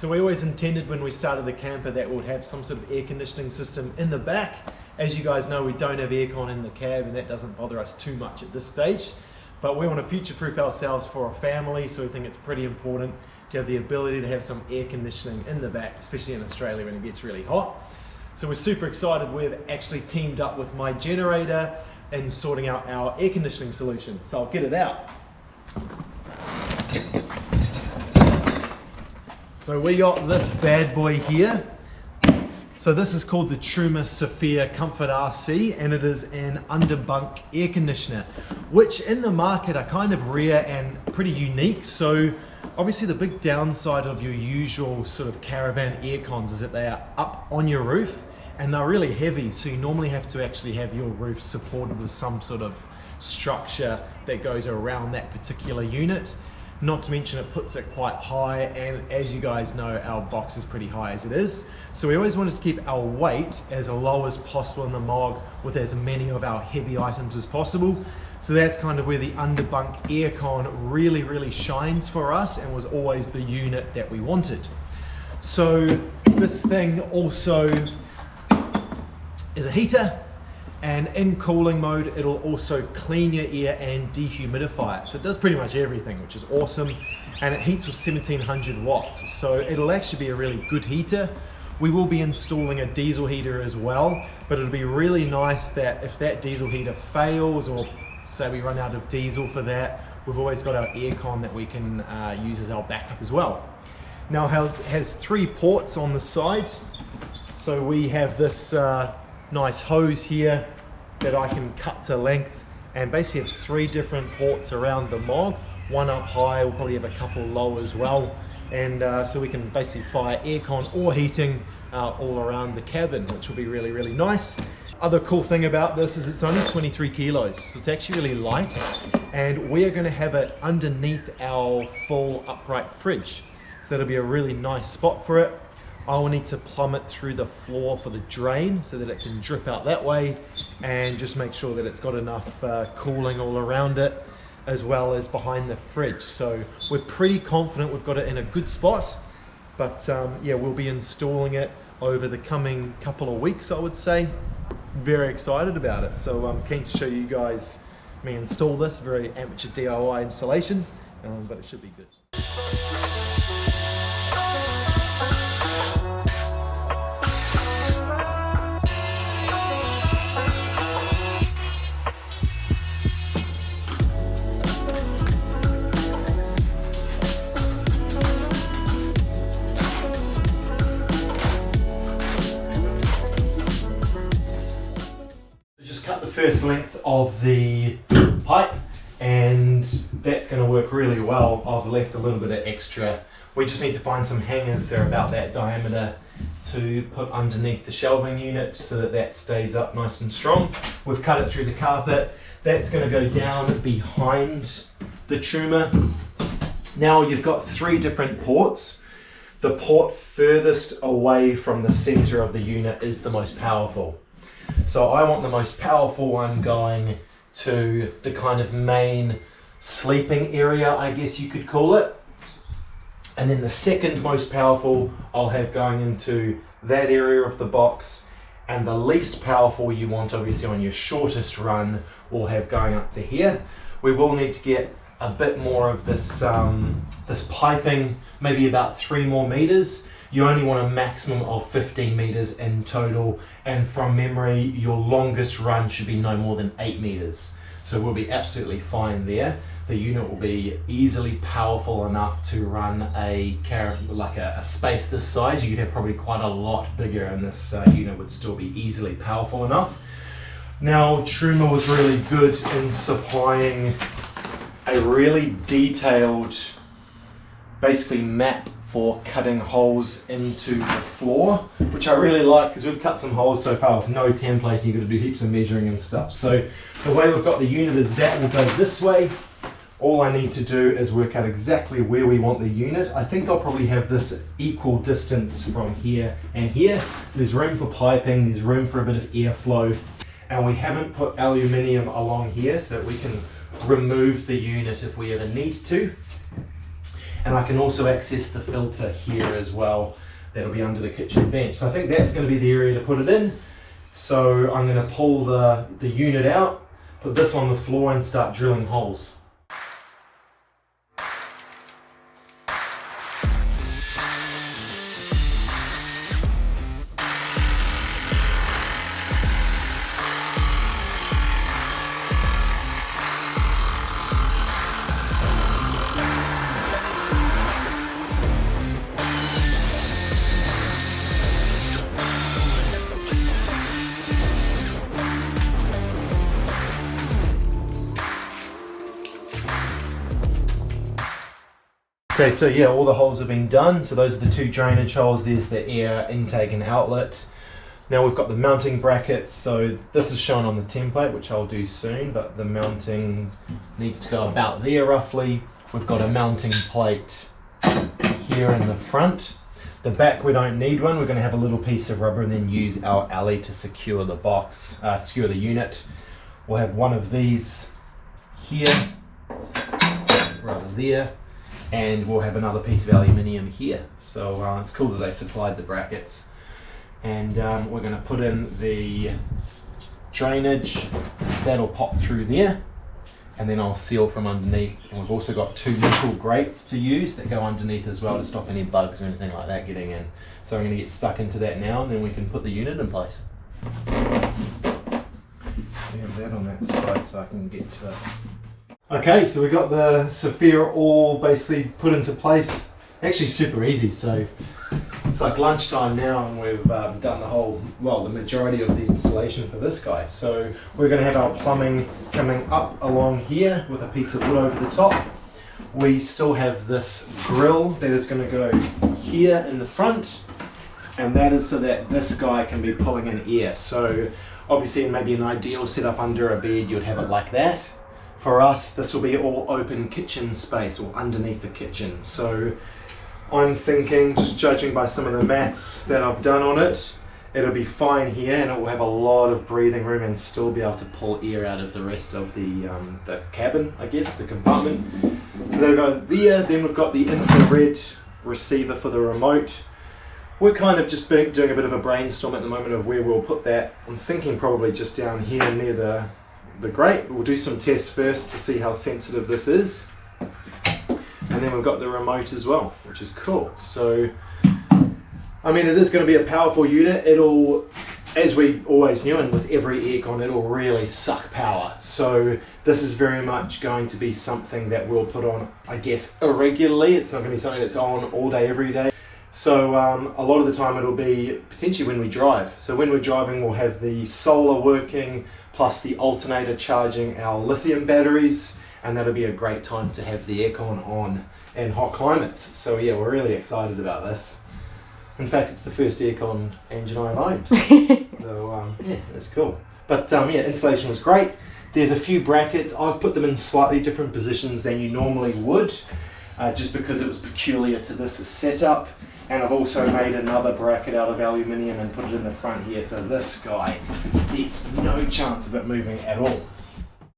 So we always intended when we started the camper that we'd have some sort of air conditioning system in the back. As you guys know, we don't have aircon in the cab, and that doesn't bother us too much at this stage. But we want to future-proof ourselves for a family, so we think it's pretty important to have the ability to have some air conditioning in the back, especially in Australia when it gets really hot. So we're super excited. We've actually teamed up with my generator in sorting out our air conditioning solution. So I'll get it out. So we got this bad boy here. So this is called the Truma Saphir Comfort RC, and it is an underbunk air conditioner, which in the market are kind of rare and pretty unique. So obviously the big downside of your usual sort of Caravan air cons is that they are up on your roof and they're really heavy. So you normally have to actually have your roof supported with some sort of structure that goes around that particular unit. Not to mention it puts it quite high, and as you guys know, our box is pretty high as it is. So we always wanted to keep our weight as low as possible in the MOG with as many of our heavy items as possible. So that's kind of where the underbunk aircon really shines for us, and was always the unit that we wanted. So this thing also is a heater, and in cooling mode it'll also clean your air and dehumidify it. So it does pretty much everything, which is awesome, and it heats with 1700 watts, so it'll actually be a really good heater. We will be installing a diesel heater as well, but it'll be really nice that if that diesel heater fails, or say we run out of diesel for that, we've always got our aircon that we can use as our backup as well. Now it has 3 ports on the side. So we have this nice hose here that I can cut to length, and basically have 3 different ports around the MOG, one up high, we'll probably have a couple low as well, and so we can basically fire aircon or heating all around the cabin, which will be really nice. Other cool thing about this is it's only 23 kilos, so it's actually really light, and we are going to have it underneath our full upright fridge, so that'll be a really nice spot for it. I will need to plumb it through the floor for the drain so that it can drip out that way, and just make sure that it's got enough cooling all around it as well as behind the fridge. So we're pretty confident we've got it in a good spot, but yeah, we'll be installing it over the coming couple of weeks, I would say. Very excited about it, so I'm keen to show you guys me install this. Very amateur DIY installation, but it should be good. Cut the first length of the pipe, and that's going to work really well. I've left a little bit of extra. We just need to find some hangers, they're about that diameter, to put underneath the shelving unit so that that stays up nice and strong. We've cut it through the carpet. That's going to go down behind the Truma. Now you've got 3 different ports. The port furthest away from the center of the unit is the most powerful. So I want the most powerful one going to the kind of main sleeping area, I guess you could call it. And then the second most powerful I'll have going into that area of the box. And the least powerful you want, obviously on your shortest run, will have going up to here. We will need to get a bit more of this, this piping, maybe about 3 more meters. You only want a maximum of 15 meters in total, and from memory your longest run should be no more than 8 meters. So we'll be absolutely fine there. The unit will be easily powerful enough to run a Caravan, like a space this size. You could have probably quite a lot bigger, and this unit would still be easily powerful enough. Now Truma was really good in supplying a really detailed basically map for cutting holes into the floor, which I really like, because we've cut some holes so far with no template and you've got to do heaps of measuring and stuff. So the way we've got the unit is that will go this way. All I need to do is work out exactly where we want the unit. I think I'll probably have this equal distance from here and here. So there's room for piping, there's room for a bit of airflow, and we haven't put aluminium along here so that we can remove the unit if we ever need to. and I can also access the filter here as well. That'll be under the kitchen bench. So I think that's going to be the area to put it in. So I'm going to pull the unit out, put this on the floor and start drilling holes. Okay, so yeah, all the holes have been done. So those are the two drainage holes. There's the air intake and outlet. Now we've got the mounting brackets. So this is shown on the template, which I'll do soon, but the mounting needs to go about there roughly. We've got a mounting plate here in the front. The back, we don't need one. We're going to have a little piece of rubber and then use our alley to secure the box, secure the unit. We'll have one of these here, rather there. And we'll have another piece of aluminium here. So it's cool that they supplied the brackets. And we're going to put in the drainage. That'll pop through there. And then I'll seal from underneath. And we've also got two metal grates to use that go underneath as well to stop any bugs or anything like that getting in. So I'm going to get stuck into that now and then we can put the unit in place. We have that on that side so I can get to it. Okay, so we got the Saphir all basically put into place. Actually super easy, so it's like lunchtime now and we've done the majority of the installation for this guy. So we're going to have our plumbing coming up along here with a piece of wood over the top. We still have this grill that is going to go here in the front, and that is so that this guy can be pulling in air. So obviously maybe an ideal setup under a bed, you'd have it like that. For us, this will be all open kitchen space or underneath the kitchen. So I'm thinking, just judging by some of the maths that I've done on it, it'll be fine here and it will have a lot of breathing room and still be able to pull air out of the rest of the cabin, I guess, the compartment. So that'll go there. Then we've got the infrared receiver for the remote. We're kind of just doing a bit of a brainstorm at the moment of where we'll put that. I'm thinking probably just down here near the grate. We'll do some tests first to see how sensitive this is. And then we've got the remote as well, which is cool. So, I mean, it is going to be a powerful unit. It'll, as we always knew, and with every aircon, it'll really suck power. So this is very much going to be something that we'll put on, I guess, irregularly. It's not going to be something that's on all day, every day. So a lot of the time it'll be potentially when we drive. So when we're driving, we'll have the solar working plus the alternator charging our lithium batteries, and that'll be a great time to have the aircon on in hot climates. So yeah, we're really excited about this. In fact, it's the first aircon engine I've owned. So yeah, it's cool. But yeah, installation was great. There's a few brackets. I've put them in slightly different positions than you normally would, just because it was peculiar to this setup. And I've also made another bracket out of aluminium and put it in the front here, so this guy gets no chance of it moving at all.